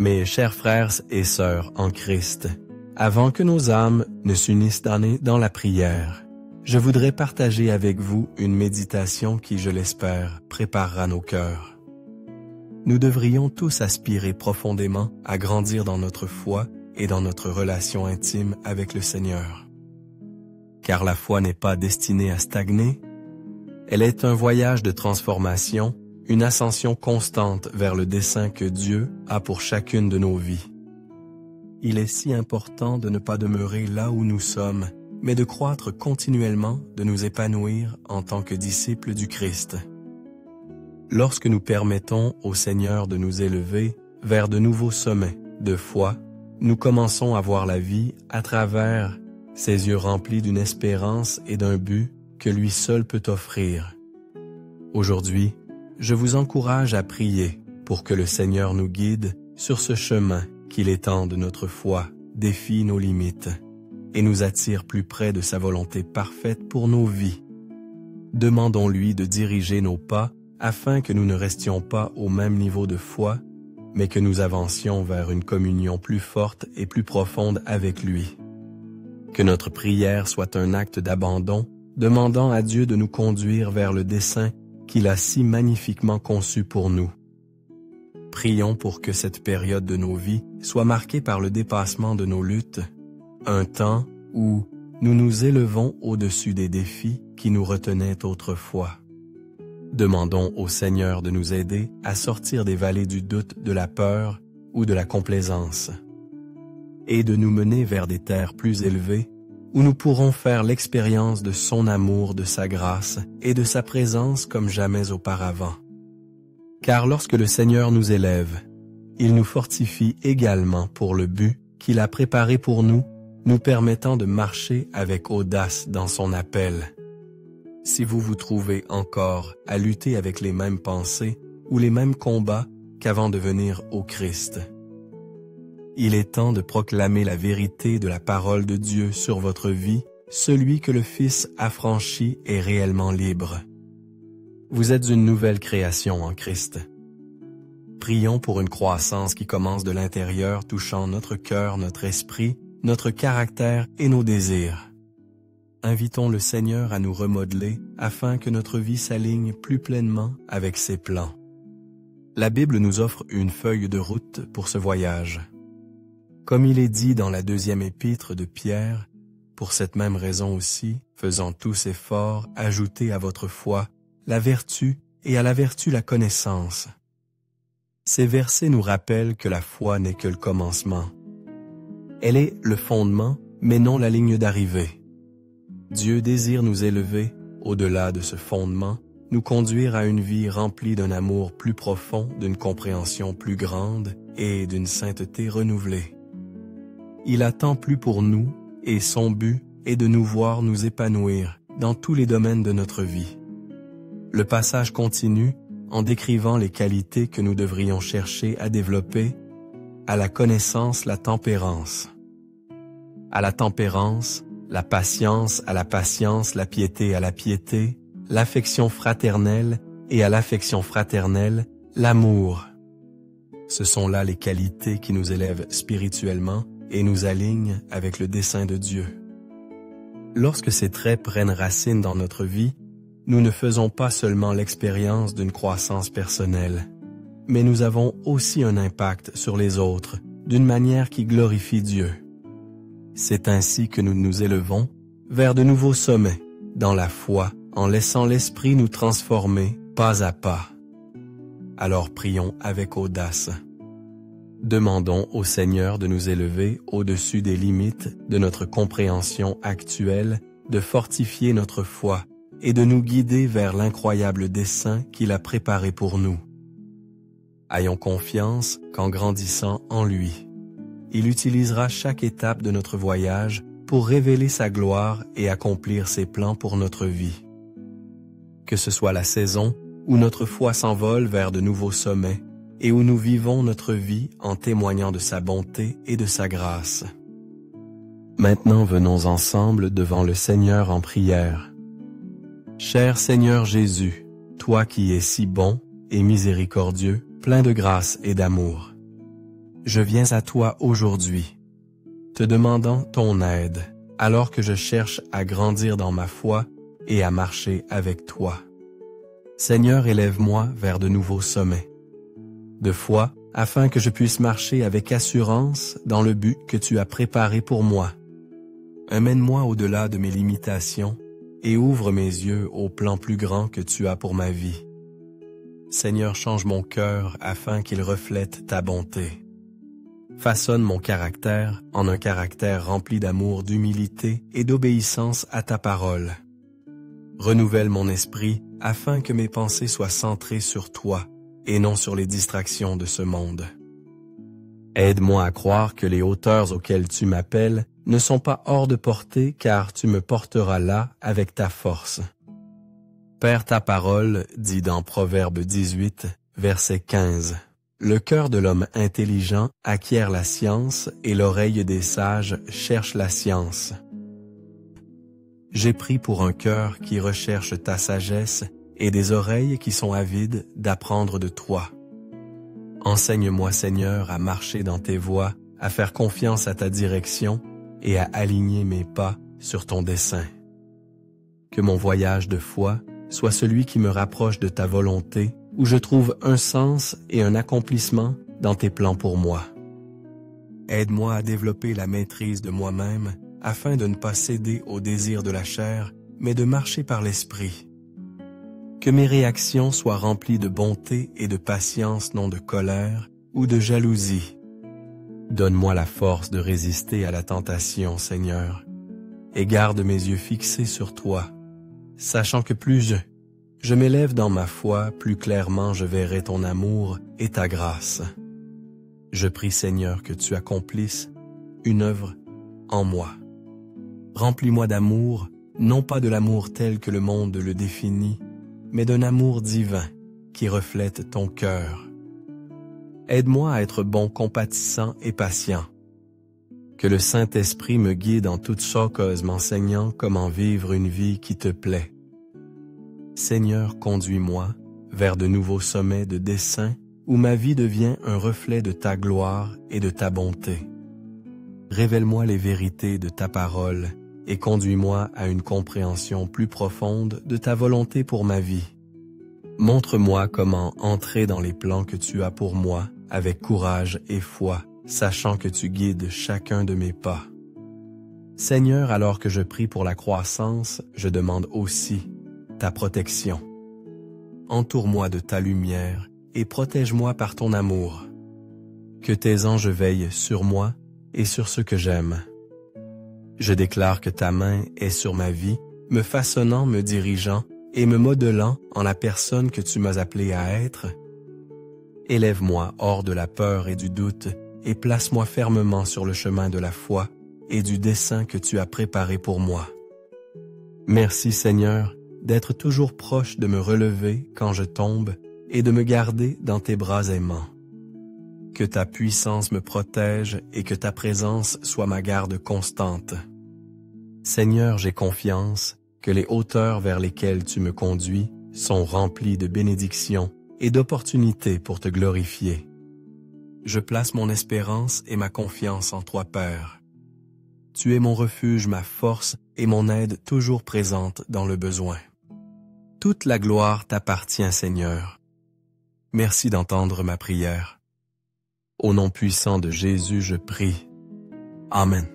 Mes chers frères et sœurs en Christ, avant que nos âmes ne s'unissent dans la prière, je voudrais partager avec vous une méditation qui, je l'espère, préparera nos cœurs. Nous devrions tous aspirer profondément à grandir dans notre foi et dans notre relation intime avec le Seigneur. Car la foi n'est pas destinée à stagner, elle est un voyage de transformation, une ascension constante vers le dessein que Dieu a pour chacune de nos vies. Il est si important de ne pas demeurer là où nous sommes, mais de croître continuellement, de nous épanouir en tant que disciples du Christ. Lorsque nous permettons au Seigneur de nous élever vers de nouveaux sommets de foi, nous commençons à voir la vie à travers ses yeux remplis d'une espérance et d'un but que lui seul peut offrir. Aujourd'hui, je vous encourage à prier pour que le Seigneur nous guide sur ce chemin qui l'étende notre foi, défie nos limites et nous attire plus près de sa volonté parfaite pour nos vies. Demandons-lui de diriger nos pas afin que nous ne restions pas au même niveau de foi, mais que nous avancions vers une communion plus forte et plus profonde avec lui. Que notre prière soit un acte d'abandon, demandant à Dieu de nous conduire vers le dessein qu'il a si magnifiquement conçu pour nous. Prions pour que cette période de nos vies soit marquée par le dépassement de nos luttes, un temps où nous nous élevons au-dessus des défis qui nous retenaient autrefois. Demandons au Seigneur de nous aider à sortir des vallées du doute, de la peur ou de la complaisance, et de nous mener vers des terres plus élevées où nous pourrons faire l'expérience de son amour, de sa grâce et de sa présence comme jamais auparavant. Car lorsque le Seigneur nous élève, il nous fortifie également pour le but qu'il a préparé pour nous, nous permettant de marcher avec audace dans son appel. Si vous vous trouvez encore à lutter avec les mêmes pensées ou les mêmes combats qu'avant de venir au Christ, il est temps de proclamer la vérité de la parole de Dieu sur votre vie. Celui que le Fils a franchi est réellement libre. Vous êtes une nouvelle création en Christ. Prions pour une croissance qui commence de l'intérieur, touchant notre cœur, notre esprit, notre caractère et nos désirs. Invitons le Seigneur à nous remodeler afin que notre vie s'aligne plus pleinement avec ses plans. La Bible nous offre une feuille de route pour ce voyage. Comme il est dit dans la 2e épître de Pierre, pour cette même raison aussi, faisant tous efforts, ajoutez à votre foi la vertu et à la vertu la connaissance. Ces versets nous rappellent que la foi n'est que le commencement. Elle est le fondement, mais non la ligne d'arrivée. Dieu désire nous élever au-delà de ce fondement, nous conduire à une vie remplie d'un amour plus profond, d'une compréhension plus grande et d'une sainteté renouvelée. Il a tant plu pour nous, et son but est de nous voir nous épanouir dans tous les domaines de notre vie. Le passage continue en décrivant les qualités que nous devrions chercher à développer, à la connaissance, la tempérance. À la tempérance, la patience, à la patience, la piété à la piété, l'affection fraternelle et à l'affection fraternelle, l'amour. Ce sont là les qualités qui nous élèvent spirituellement et nous alignent avec le dessein de Dieu. Lorsque ces traits prennent racine dans notre vie, nous ne faisons pas seulement l'expérience d'une croissance personnelle, mais nous avons aussi un impact sur les autres d'une manière qui glorifie Dieu. C'est ainsi que nous nous élevons vers de nouveaux sommets, dans la foi, en laissant l'Esprit nous transformer pas à pas. Alors prions avec audace. Demandons au Seigneur de nous élever au-dessus des limites de notre compréhension actuelle, de fortifier notre foi et de nous guider vers l'incroyable dessein qu'il a préparé pour nous. Ayons confiance qu'en grandissant en lui, il utilisera chaque étape de notre voyage pour révéler sa gloire et accomplir ses plans pour notre vie. Que ce soit la saison où notre foi s'envole vers de nouveaux sommets et où nous vivons notre vie en témoignant de sa bonté et de sa grâce. Maintenant venons ensemble devant le Seigneur en prière. Cher Seigneur Jésus, toi qui es si bon et miséricordieux, plein de grâce et d'amour, je viens à toi aujourd'hui, te demandant ton aide, alors que je cherche à grandir dans ma foi et à marcher avec toi. Seigneur, élève-moi vers de nouveaux sommets de foi, afin que je puisse marcher avec assurance dans le but que tu as préparé pour moi. Amène-moi au-delà de mes limitations et ouvre mes yeux au plan plus grand que tu as pour ma vie. Seigneur, change mon cœur afin qu'il reflète ta bonté. Façonne mon caractère en un caractère rempli d'amour, d'humilité et d'obéissance à ta parole. Renouvelle mon esprit afin que mes pensées soient centrées sur toi et non sur les distractions de ce monde. Aide-moi à croire que les hauteurs auxquelles tu m'appelles ne sont pas hors de portée, car tu me porteras là avec ta force. Père, ta parole dit dans Proverbe 18, verset 15, « Le cœur de l'homme intelligent acquiert la science et l'oreille des sages cherche la science. » J'ai pris pour un cœur qui recherche ta sagesse et des oreilles qui sont avides d'apprendre de toi. Enseigne-moi, Seigneur, à marcher dans tes voies, à faire confiance à ta direction et à aligner mes pas sur ton dessein. Que mon voyage de foi soit celui qui me rapproche de ta volonté, où je trouve un sens et un accomplissement dans tes plans pour moi. Aide-moi à développer la maîtrise de moi-même, afin de ne pas céder aux désirs de la chair, mais de marcher par l'esprit. Que mes réactions soient remplies de bonté et de patience, non de colère ou de jalousie. Donne-moi la force de résister à la tentation, Seigneur, et garde mes yeux fixés sur toi, sachant que plus je m'élève dans ma foi, plus clairement je verrai ton amour et ta grâce. Je prie, Seigneur, que tu accomplisses une œuvre en moi. Remplis-moi d'amour, non pas de l'amour tel que le monde le définit, mais d'un amour divin qui reflète ton cœur. Aide-moi à être bon, compatissant et patient. Que le Saint-Esprit me guide en toutes choses, m'enseignant comment vivre une vie qui te plaît. Seigneur, conduis-moi vers de nouveaux sommets de dessein où ma vie devient un reflet de ta gloire et de ta bonté. Révèle-moi les vérités de ta parole et conduis-moi à une compréhension plus profonde de ta volonté pour ma vie. Montre-moi comment entrer dans les plans que tu as pour moi avec courage et foi, sachant que tu guides chacun de mes pas. Seigneur, alors que je prie pour la croissance, je demande aussi ta protection. Entoure-moi de ta lumière et protège-moi par ton amour. Que tes anges veillent sur moi et sur ceux que j'aime. Je déclare que ta main est sur ma vie, me façonnant, me dirigeant et me modelant en la personne que tu m'as appelé à être. Élève-moi hors de la peur et du doute et place-moi fermement sur le chemin de la foi et du dessein que tu as préparé pour moi. Merci, Seigneur, d'être toujours proche de me relever quand je tombe et de me garder dans tes bras aimants. Que ta puissance me protège et que ta présence soit ma garde constante. Seigneur, j'ai confiance que les hauteurs vers lesquelles tu me conduis sont remplies de bénédictions et d'opportunités pour te glorifier. Je place mon espérance et ma confiance en toi, Père. Tu es mon refuge, ma force et mon aide toujours présente dans le besoin. Toute la gloire t'appartient, Seigneur. Merci d'entendre ma prière. Au nom puissant de Jésus, je prie. Amen.